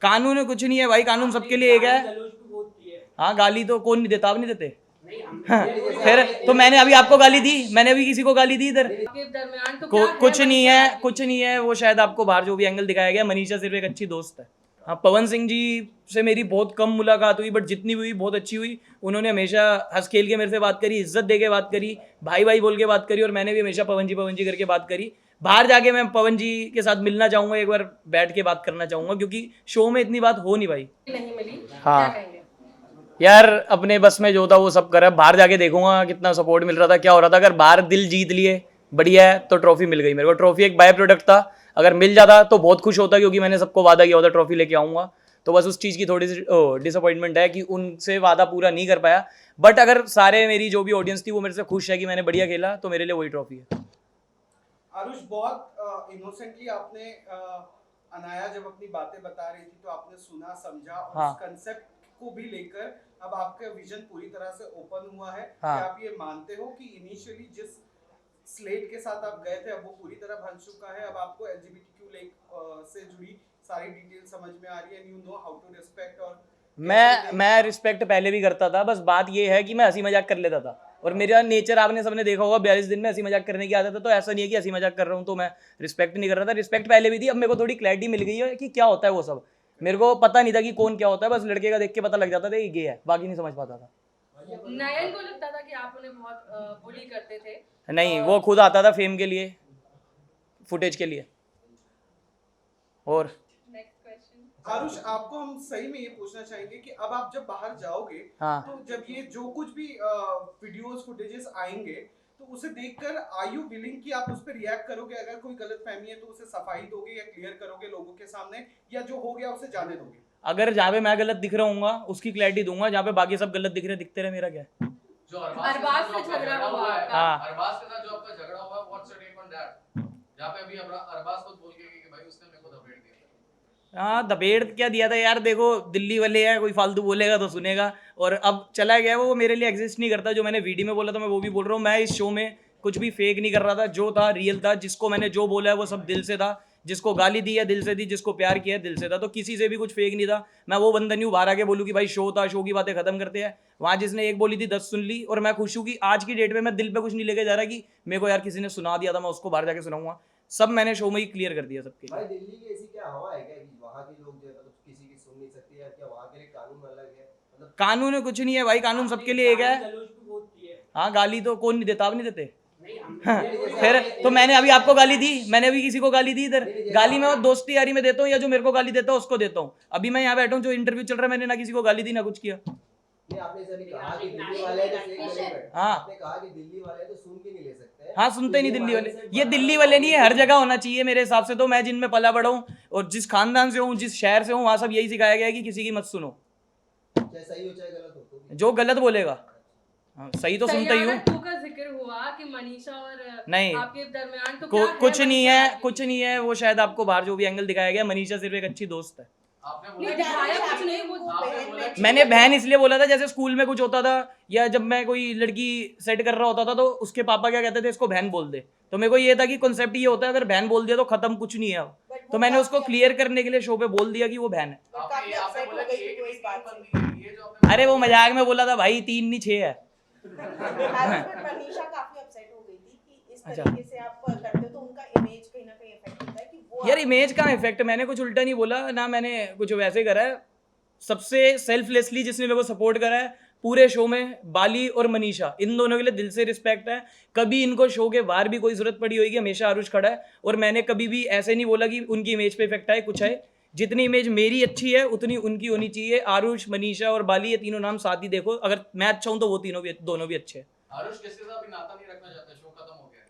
कानून कुछ नहीं है भाई, कानून सबके लिए एक है। हाँ गाली तो कौन नहीं देता, आप नहीं देते। हाँ, फिर तो मैंने अभी आपको गाली दी, मैंने अभी किसी को गाली दी इधर? कुछ नहीं है, कुछ नहीं है। वो शायद आपको बाहर जो भी एंगल दिखाया गया, मनीषा सिर्फ एक अच्छी दोस्त है। हाँ, पवन सिंह जी से मेरी बहुत कम मुलाकात हुई, बट जितनी भी हुई बहुत अच्छी हुई। उन्होंने हमेशा हंस खेल के मेरे से बात करी, इज्जत दे के बात करी, भाई भाई बोल के बात करी, और मैंने भी हमेशा पवन जी करके बात करी। बाहर जाके मैं पवन जी के साथ मिलना चाहूंगा, एक बार बैठ के बात करना चाहूंगा, क्योंकि शो में इतनी बात हो नहीं भाई। नहीं मिली। हाँ क्या कहेंगे? यार, अपने बस में जो था वो सब करा। बाहर जाके देखूंगा कितना सपोर्ट मिल रहा था, क्या हो रहा था। अगर बाहर दिल जीत लिए बढ़िया है, तो ट्रॉफी मिल गई मेरे को। ट्रॉफी एक बाय प्रोडक्ट था, अगर मिल जाता तो बहुत खुश होता, क्योंकि मैंने सबको वादा किया होता ट्रॉफी लेके आऊंगा। तो बस उस चीज़ की थोड़ी सी डिसअपॉइंटमेंट है कि उनसे वादा पूरा नहीं कर पाया। बट अगर सारे मेरी जो भी ऑडियंस थी वो मेरे से खुश है कि मैंने बढ़िया खेला, तो मेरे लिए वही ट्रॉफी है। आरुष, बहुत इनोसेंटली आपने अनाया जब अपनी बातें बता रही थी तो आपने सुना, समझा, और हाँ। उस कंसेप्ट को भी लेकर अब आपका विजन पूरी तरह से ओपन हुआ है। हाँ। क्या आप ये मानते हो कि इनिशियली जिस स्लेट के साथ आप गए थे अब वो पूरी तरह बन चुका है, अब आपको एलजीबीटीक्यू से जुड़ी सारी डिटेल समझ में आ रही है, you know how to respect? और मैं रिस्पेक्ट पहले भी करता था, बस बात ये है कि मैं हंसी मजाक कर लेता था, और मेरा नेचर आपने सबने देखा होगा, 42 दिन में हंसी मजाक करने की आदत है। तो ऐसा नहीं है कि हंसी मजाक कर रहा हूँ तो मैं रिस्पेक्ट नहीं कर रहा था। रिस्पेक्ट पहले भी थी, अब मेरे को थोड़ी क्लैरिटी मिल गई है कि क्या होता है वो सब। मेरे को पता नहीं था कि कौन क्या होता है, बस लड़के का देख के पता लग जाता था ये गे है, बाकी नहीं समझ पाता था। नयन को लगता था कि आप उन्हें बहुत बुली करते थे। नहीं, वो खुद आता था फेम के लिए, फुटेज के लिए। और आरुष, आपको हम सही में ये पूछना चाहेंगे कि अब आप जब बाहर जाओगे, हाँ। तो जब ये जो कुछ भी वीडियोस फुटेजेस आएंगे, तो उसे देखकर आर यू विलिंग कि आप उस पर रिएक्ट करोगे? अगर कोई गलतफहमी है तो उसे सफाई दोगे या क्लियर करोगे लोगों के सामने, या जो हो गया उसे जाने दोगे? अगर जहाँ पे मैं गलत दिख रहा हूँ उसकी क्लैरिटी दूंगा, जहाँ पे बाकी सब गलत दिखते रहे, मेरा क्या है। जो अरबाज से झगड़ा हुआ आपका। हाँ। अरबाज के साथ जो आपका झगड़ा हुआ, what's your take on that? जहाँ पे अभी अरबाज खुद बोल के गई कि भाई उसने मेरे को दबेड़ दिया। हाँ, दबेड़ क्या दिया था यार, देखो दिल्ली वाले हैं, कोई फालतू बोलेगा तो सुनेगा, और अब चला गया वो मेरे लिए एग्जिस्ट नहीं करता। जो मैंने वीडियो में बोला था मैं वो भी बोल रहा हूँ, मैं इस शो में कुछ भी फेक नहीं कर रहा था, जो था रियल था। जिसको मैंने जो बोला है वो सब दिल से था, जिसको गाली दी है दिल से दी, जिसको प्यार किया है दिल से था। तो किसी से भी कुछ फेक नहीं था। मैं वो बंदा नहीं हूँ बाहर आके बोलूँ कि भाई शो था, शो की बातें खत्म करते हैं। वहाँ जिसने एक बोली थी 10 सुन ली, और मैं खुश हूँ कि आज की डेट में मैं दिल पे कुछ नहीं लेके जा रहा कि मेरे को यार किसी ने सुना दिया था मैं उसको बाहर जाके सुनाऊंगा। सब मैंने शो में ही क्लियर कर दिया सबके भाई लिए। दिल्ली की ऐसी क्या हवा है क्या कि वहाँ के लोग जो है मतलब किसी की सुन नहीं सकते, या क्या वहाँ के लिए कानून अलग है? मतलब कानून कुछ नहीं है भाई, कानून सबके लिए एक है। हाँ, गाली तो कौन नहीं देता, आप नहीं देते। हाँ, फिर तो मैंने अभी आपको गाली दी, मैंने अभी किसी को गाली दी इधर? गाली मैं दोस्ती यारी में देता हूँ, या जो मेरे को गाली देता हूँ उसको देता हूँ। अभी मैं यहाँ बैठा हूँ, जो इंटरव्यू चल रहा है, मैंने ना किसी को गाली दी ना कुछ किया। नहीं, आपने ऐसा नहीं कहा कि दिल्ली वाले हैं तो एक जगह बैठे। हाँ। आपने कहा कि दिल्ली वाले हैं तो सुन के नहीं ले सकते हैं। हाँ, सुनते नहीं दिल्ली वाले। mindset ये बना दिल्ली रहा वाले है, नहीं है, हर जगह होना चाहिए मेरे हिसाब से। तो मैं जिनमें पला बड़ा हूँ और जिस खानदान से हूँ, जिस शहर से हूँ, वहाँ सब यही सिखाया गया है कि किसी की मत सुनो, चाहे सही हो चाहे गलत हो तो भी। जो गलत बोलेगा। हाँ, सही तो सुनता ही हूँ। सैयारा 2 का जिक्र हुआ कि मनीषा और नहीं, आपके दरमियान तो क्या है? कुछ नहीं मनीषा है, की? कुछ नहीं है। वो शायद आपको बाहर जो भी एंगल दिखाया गया, मनीषा सिर्फ एक अच्छी दोस्त है। आपने नहीं, बोला दिखाया कुछ नहीं, वो आपने बोला कि मैंने बहन इसलिए बोला था, जैसे स्कूल में कुछ होता था, या जब मैं कोई लड़की सेट कर रहा होता था, तो उसके पापा क्या कहते थे, इसको बहन बोल दे। तो मेरे को ये था कि कॉन्सेप्ट ये होता है, अगर बहन बोल दिया तो खत्म, कुछ नहीं है अब। तो मैंने उसको क्लियर करने के लिए शो पे बोल दिया कि वो बहन है। आपने बोला कि एक नहीं 3 बंदी है, ये जो आपने अरे वो मजाक में बोला था भाई, 3 नहीं 6 है। मनीषा काफी अपसेट हो गई थी कि इस अच्छा। तरीके से आप करते हो तो उनका इमेज कहीं ना कहीं इफेक्ट होता है कि वो यार इमेज का इफेक्ट, मैंने कुछ उल्टा नहीं बोला ना, मैंने कुछ वैसे करा है। सबसे सेल्फलेसली जिसने मेरे को सपोर्ट करा है पूरे शो में, बाली और मनीषा, इन दोनों के लिए दिल से रिस्पेक्ट है। कभी इनको शो के बाहर भी कोई जरूरत पड़ी होगी, हमेशा आरुष खड़ा है, और मैंने कभी भी ऐसे नहीं बोला कि उनकी इमेज पे इफेक्ट आए, कुछ है। जितनी इमेज मेरी अच्छी है उतनी उनकी होनी चाहिए। आरुष, मनीषा और बाली, ये तीनों नाम साथ ही देखो। अगर मैं अच्छा हूं तो वो तीनों भी, दोनों भी अच्छे हैं। आरुष किसी से अभी नाता नहीं रखना चाहता, शो खत्म हो गया है।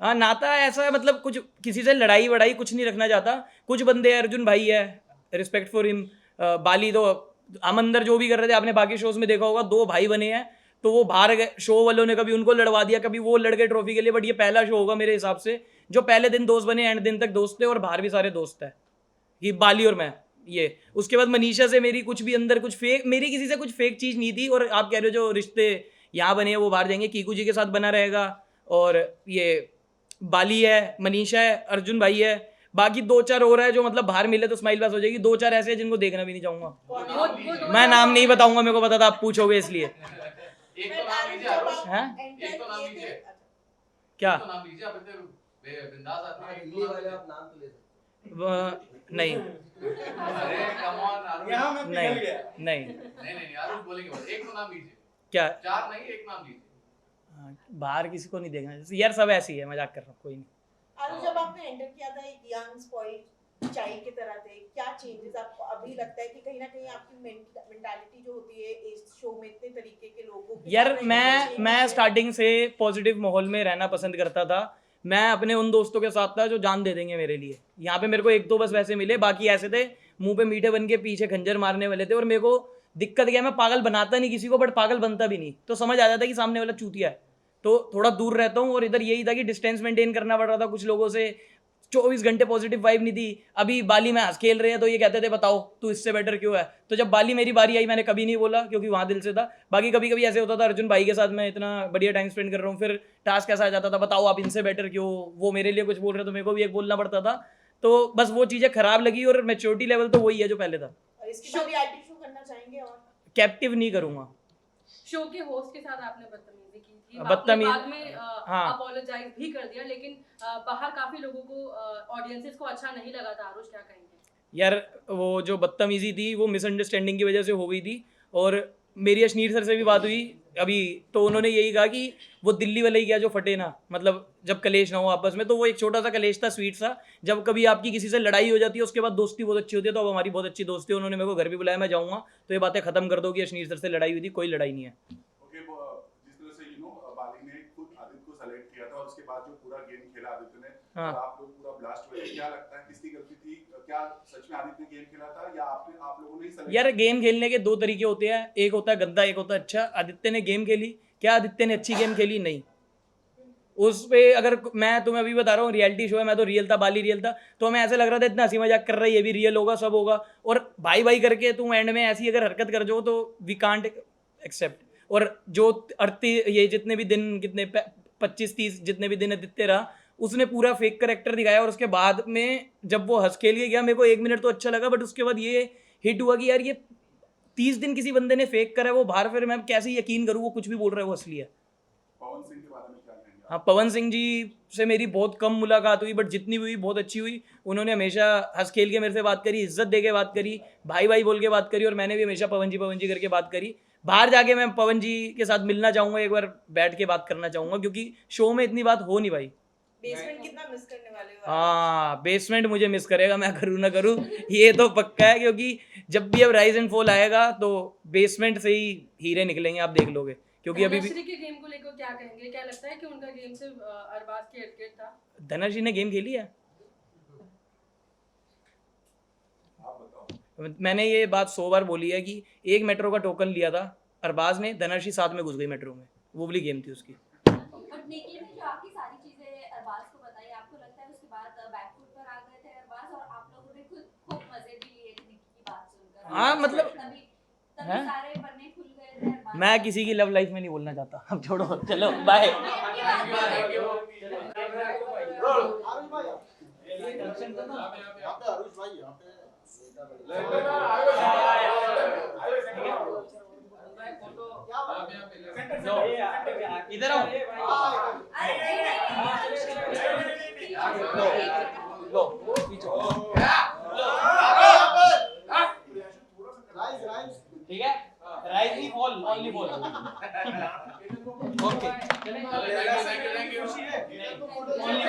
हाँ, नाता ऐसा है, मतलब कुछ किसी से लड़ाई वड़ाई कुछ नहीं रखना चाहता। कुछ बंदे, अर्जुन भाई है, रिस्पेक्ट फॉर हिम। बाली तो अमंदर जो भी कर रहे थे, आपने बाकी शोज में देखा होगा, 2 भाई बने हैं। तो वो बाहर गए, शो वालों ने कभी उनको लड़वा दिया, कभी वो लड़ गए ट्रॉफी के लिए। बट ये पहला शो होगा मेरे हिसाब से जो पहले दिन दोस्त बने, एंड दिन तक दोस्त थे, और बाहर भी सारे दोस्त है, ये बाली और मैं। ये उसके बाद मनीषा से मेरी कुछ भी अंदर कुछ फेक, मेरी किसी से कुछ फेक चीज़ नहीं थी। और आप कह रहे हो जो रिश्ते यहाँ बने हैं वो बाहर जाएंगे, कीकू जी के साथ बना रहेगा। और ये बाली है, मनीषा है, अर्जुन भाई है, बाकी 2-4 और है जो मतलब बाहर मिले तो स्माइल पास हो जाएगी, 2-4 ऐसे हैं जिनको देखना भी नहीं चाहूंगा। वो मैं नाम नहीं बताऊंगा, मेरे को पता था आप पूछोगे इसलिए। एक तो नाम लीजिए आरुष, हैं एक तो नाम लीजिए, क्या? एक तो नाम लीजिए, आप इतने बिंदास आदमी हैं, एक दिल्ली तो नाम वाले लीजिए। आप नाम तो ले सकते नहीं अरे कम ऑन आरुष, यहाँ मैं नहीं पिघल गया। नहीं नहीं आरुष बोलेंगे बस, एक तो नाम लीजिए, क्या? 4 नहीं, एक नाम लीजिए। हाँ, बाहर किसी को नहीं देखना यार, सब ऐसी है, मजाक कर रहा हूँ, कोई नहीं। आरुष, जब आपने एंटर किया था एक यंग स्पॉइल्ड चाइल्ड की तरह थे, क्या चेंजेस आपको अभी लगता है कि कहीं ना कहीं आपकी मेंटालिटी जो होती है इस शो में इतने तरीके के लोगों के यार साथ मैं change है? स्टार्टिंग से पॉजिटिव माहौल में रहना पसंद करता था। मैं अपने उन दोस्तों के साथ था जो जान दे देंगे मेरे लिए। यहाँ पे मेरे को 1-2 बस वैसे मिले, बाकी ऐसे थे मुंह पे मीठे बन के पीछे खंजर मारने वाले थे। और मेरे को दिक्कत क्या है, मैं पागल बनाता नहीं किसी को, बट पागल बनता भी नहीं, तो समझ आ जाता कि सामने वाला चूतिया है, तो थोड़ा दूर रहता हूँ। और इधर यही था कि डिस्टेंस मेंटेन करना पड़ रहा था कुछ लोगों से, 24 घंटे पॉजिटिव वाइब नहीं थी। अभी बाली में हंस खेल रहे हैं तो ये कहते थे बताओ तू इससे बेटर क्यों है, तो जब बाली मेरी बारी आई मैंने कभी नहीं बोला क्योंकि वहाँ दिल से था। बाकी कभी कभी ऐसे होता था अर्जुन भाई के साथ मैं इतना बढ़िया टाइम स्पेंड कर रहा हूँ, फिर टास्क ऐसा आ जाता था बताओ आप इनसे बेटर क्यों, वो मेरे लिए कुछ बोल रहे तो मेरे को भी एक बोलना पड़ता था। तो बस वो चीज़ें खराब लगी और मैच्योरिटी लेवल तो वही है जो पहले था। और इसके बाद रियलिटी शो करना चाहेंगे और कैप्टिव नहीं करूँगा। शो के होस्ट के साथ आपने बदतमीजी की थी, बदतमीजी- बाद में हाँ। अपोलोजाइज भी कर दिया, लेकिन बाहर काफी लोगों को ऑडियंसेस को अच्छा नहीं लगा था। आरुष क्या कहेंगे? यार वो जो बदतमीजी थी वो मिसअंडरस्टैंडिंग की वजह से हो गई थी। और मेरी अशनीर सर से भी बात हुई अभी, तो उन्होंने यही कहा कि वो दिल्ली वाले ही क्या जो फटे ना, मतलब जब कलेश ना हो आपस में, तो वो एक छोटा सा कलेश था, स्वीट सा। जब कभी आपकी किसी से लड़ाई हो जाती है उसके बाद दोस्ती बहुत अच्छी होती है, तो अब हमारी बहुत अच्छी दोस्ती है। उन्होंने मेरे को घर भी बुलाया, मैं जाऊँगा तो ये बातें खत्म कर दो कि अशनीर सर से लड़ाई हुई थी, कोई लड़ाई नहीं है। ओके, जिस तरह से बाली ने खुद आदित्य को सेलेक्ट किया था और उसके बाद जो पूरा गेम खेला आदित्य ने, हाँ। और आप लोग पूरा ब्लास्ट हुए, क्या लगता है किसकी गलती थी? क्या सच में आदित्य ने गेम खेला था या आप लोगों ने ही सेलेक्ट? यार गेम खेलने के 2 तरीके होते हैं, एक होता है गंदा, एक होता है अच्छा। आदित्य ने गेम खेली, क्या आदित्य ने अच्छी गेम खेली? नहीं। उस पे अगर मैं तुम्हें अभी बता रहा हूँ रियलिटी शो है, मैं तो रियल था, बाली रियल था, तो हमें ऐसे लग रहा था इतना हंसी मजाक कर रहा है, ये भी रियल होगा, सब होगा। और भाई भाई करके तुम एंड में ऐसी अगर हरकत कर जाओ तो वी कांट एक्सेप्ट। और जो ये जितने भी दिन, कितने 25-30 जितने भी दिन आदित्य रहा, उसने पूरा फेक करेक्टर दिखाया। और उसके बाद में जब वो हंस खेल के गया, मेरे को 1 मिनट तो अच्छा लगा, बट उसके बाद ये हिट हुआ कि यार ये 30 दिन किसी बंदे ने फेक करा है, वो बाहर, फिर मैं कैसे यकीन करूँ वो कुछ भी बोल रहा है वो असली है। पवन सिंह के बारे में क्या कहेंगे? हाँ, पवन सिंह जी से मेरी बहुत कम मुलाकात हुई, बट जितनी भी हुई बहुत अच्छी हुई। उन्होंने हमेशा हंस खेल के मेरे से बात करी, इज्जत दे के बात करी, भाई भाई बोल के बात करी, और मैंने भी हमेशा पवन जी करके बात करी। बाहर जाके मैं पवन जी के साथ मिलना चाहूँगा, एक बार बैठ के बात करना चाहूँगा, क्योंकि शो में इतनी बात हो नहीं भाई। बेसमेंट कितना मिस करने वाले हो? हाँ, बेसमेंट मुझे मिस करेगा, मैं करूँ ना करूँ ये तो पक्का है, क्योंकि जब भी अब राइज एंड फॉल आएगा तो बेसमेंट से ही हीरे निकलेंगे, आप देख लोगे। क्योंकि अभी भी धनश्री के गेम को लेकर क्या कहेंगे? क्या लगता है कि उनका गेम सिर्फ अरबाज के एडकेट था? धनश्री ने गेम खेली है। आप बताओ। मैंने ये बात 100 बार बोली है कि एक मेट्रो का टोकन लिया था अरबाज ने, धनश्री साथ में घुस गई मेट्रो में, वो वाली गेम थी उसकी। बट निकी ने जो आपकी सारी चीजें अरबाज को बताई, आपको लगता है उसके बाद बैकफुट पर आ गए थे अरबाज, और आप लोगों ने खुद खूब मजे भी लिए थे निकी की बात सुनकर? हाँ, मतलब तभी हैं? सारे पन्ने खुल गए थे अरबाज। मैं किसी की लव लाइफ में नहीं बोलना चाहता, अब छोड़ो, चलो बाय। आरुष भाई यहाँ पे आरुष भाई यहाँ पे इधर आओ, लो राइज राइज ठीक है, राइज नहीं fall, only fall. Okay, thank you only